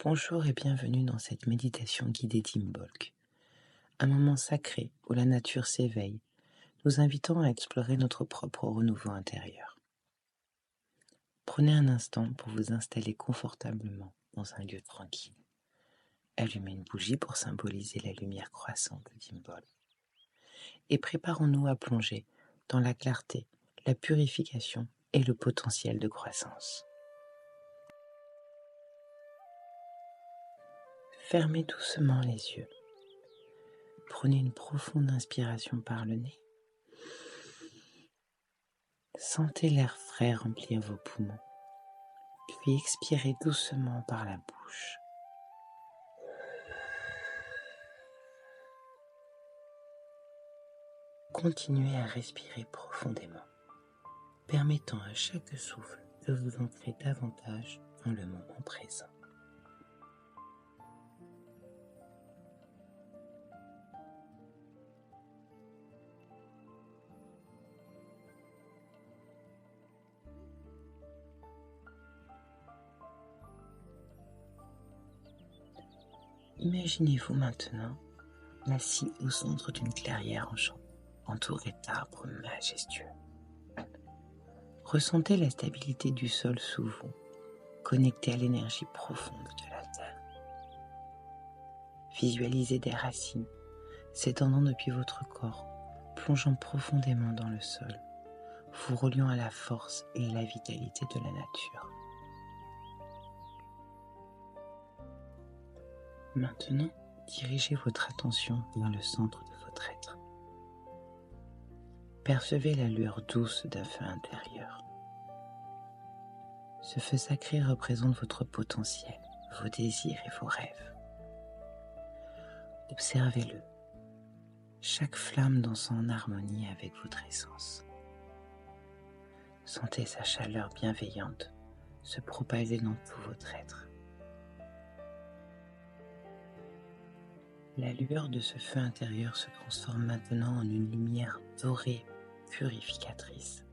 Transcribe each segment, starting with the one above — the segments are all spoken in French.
Bonjour et bienvenue dans cette méditation guidée d'Imbolc, un moment sacré où la nature s'éveille, nous invitant à explorer notre propre renouveau intérieur. Prenez un instant pour vous installer confortablement dans un lieu tranquille. Allumez une bougie pour symboliser la lumière croissante d'Imbolc. Et préparons-nous à plonger dans la clarté, la purification et le potentiel de croissance. Fermez doucement les yeux. Prenez une profonde inspiration par le nez. Sentez l'air frais remplir vos poumons, puis expirez doucement par la bouche. Continuez à respirer profondément, permettant à chaque souffle de vous ancrer davantage dans le moment présent. Imaginez-vous maintenant assis au centre d'une clairière entourée d'arbres majestueux. Ressentez la stabilité du sol sous vous, connecté à l'énergie profonde de la terre. Visualisez des racines s'étendant depuis votre corps, plongeant profondément dans le sol, vous reliant à la force et à la vitalité de la nature. Maintenant, dirigez votre attention vers le centre de votre être. Percevez la lueur douce d'un feu intérieur. Ce feu sacré représente votre potentiel, vos désirs et vos rêves. Observez-le, chaque flamme dansant en harmonie avec votre essence. Sentez sa chaleur bienveillante se propager dans tout votre être. La lueur de ce feu intérieur se transforme maintenant en une lumière dorée, purificatrice.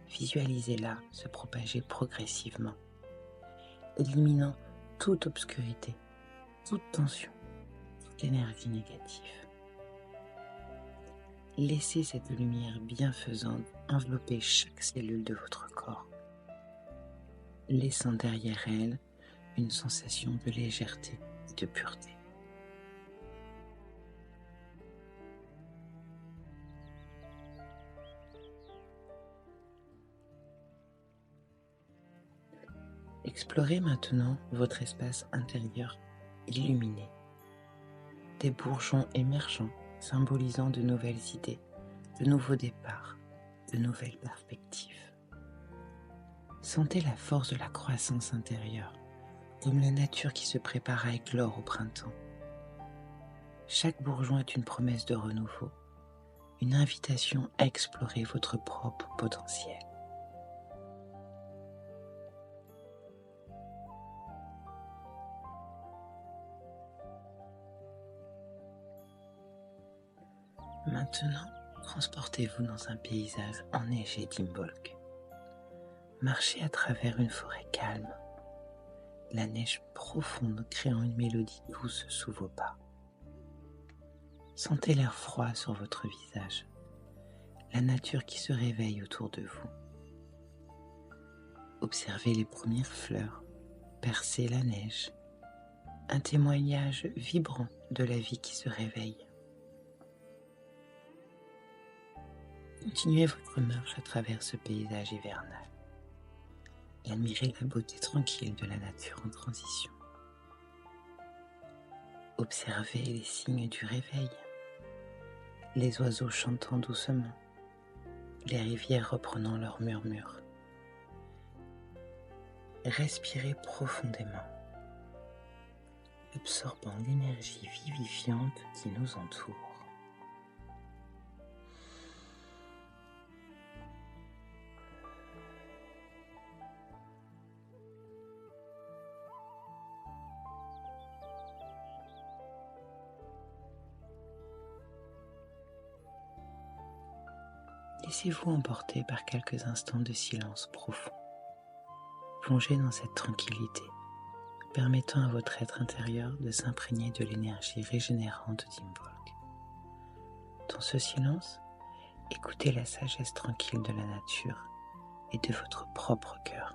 Visualisez-la se propager progressivement, éliminant toute obscurité, toute tension, toute énergie négative. Laissez cette lumière bienfaisante envelopper chaque cellule de votre corps, laissant derrière elle une sensation de légèreté et de pureté. Explorez maintenant votre espace intérieur illuminé. Des bourgeons émergents symbolisant de nouvelles idées, de nouveaux départs, de nouvelles perspectives. Sentez la force de la croissance intérieure, comme la nature qui se prépare à éclore au printemps. Chaque bourgeon est une promesse de renouveau, une invitation à explorer votre propre potentiel. Maintenant, transportez-vous dans un paysage enneigé d'Imbolc. Marchez à travers une forêt calme, la neige profonde créant une mélodie douce sous vos pas. Sentez l'air froid sur votre visage, la nature qui se réveille autour de vous. Observez les premières fleurs percer la neige, un témoignage vibrant de la vie qui se réveille. Continuez votre marche à travers ce paysage hivernal et admirez la beauté tranquille de la nature en transition. Observez les signes du réveil, les oiseaux chantant doucement, les rivières reprenant leur murmure. Respirez profondément, absorbant l'énergie vivifiante qui nous entoure. Laissez-vous emporter par quelques instants de silence profond. Plongez dans cette tranquillité, permettant à votre être intérieur de s'imprégner de l'énergie régénérante d'Imbolc. Dans ce silence, écoutez la sagesse tranquille de la nature et de votre propre cœur.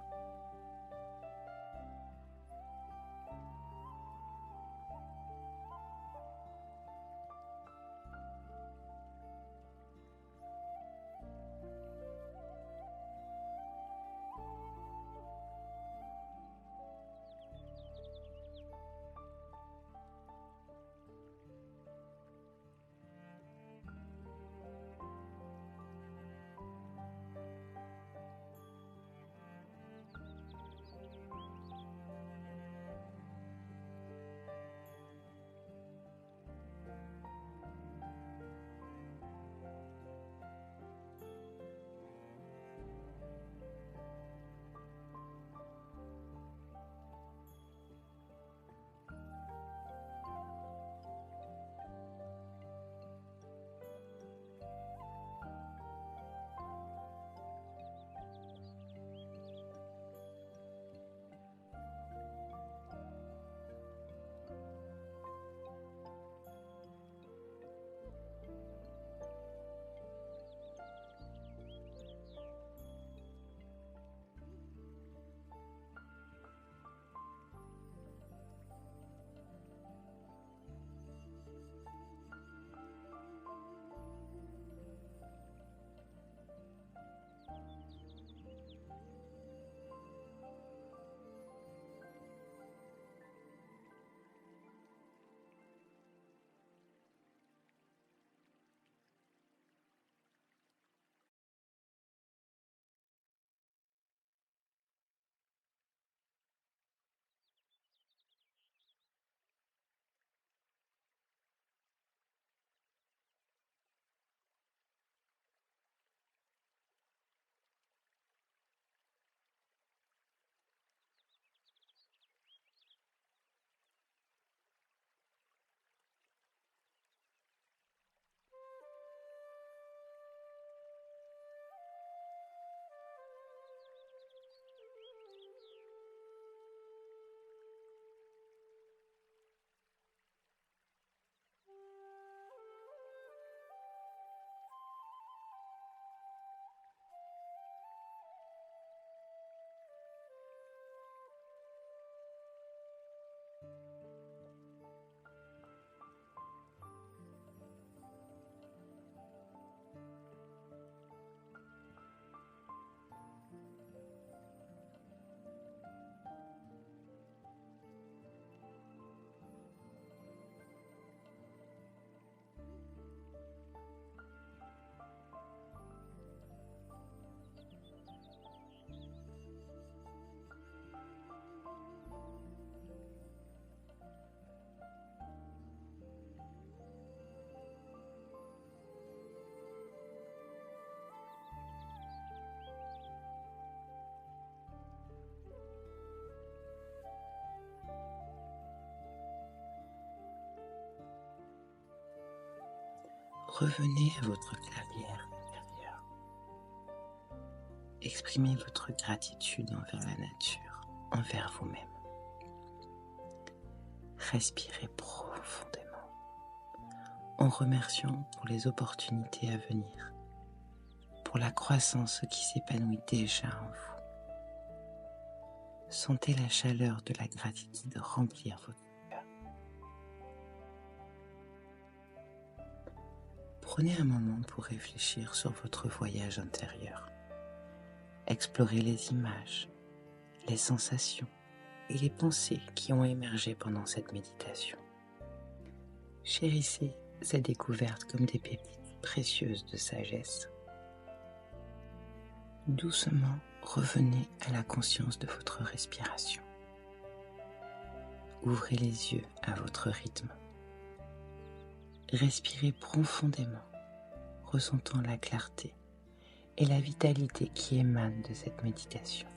Revenez à votre clairière intérieure. Exprimez votre gratitude envers la nature, envers vous-même. Respirez profondément en remerciant pour les opportunités à venir, pour la croissance qui s'épanouit déjà en vous. Sentez la chaleur de la gratitude remplir votre cœur. Prenez un moment pour réfléchir sur votre voyage intérieur. Explorez les images, les sensations et les pensées qui ont émergé pendant cette méditation. Chérissez ces découvertes comme des pépites précieuses de sagesse. Doucement, revenez à la conscience de votre respiration. Ouvrez les yeux à votre rythme. Respirez profondément, ressentant la clarté et la vitalité qui émanent de cette méditation.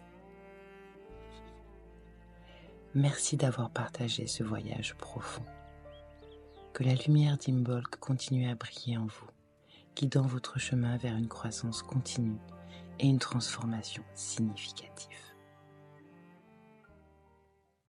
Merci d'avoir partagé ce voyage profond. Que la lumière d'Imbolc continue à briller en vous, guidant votre chemin vers une croissance continue et une transformation significative.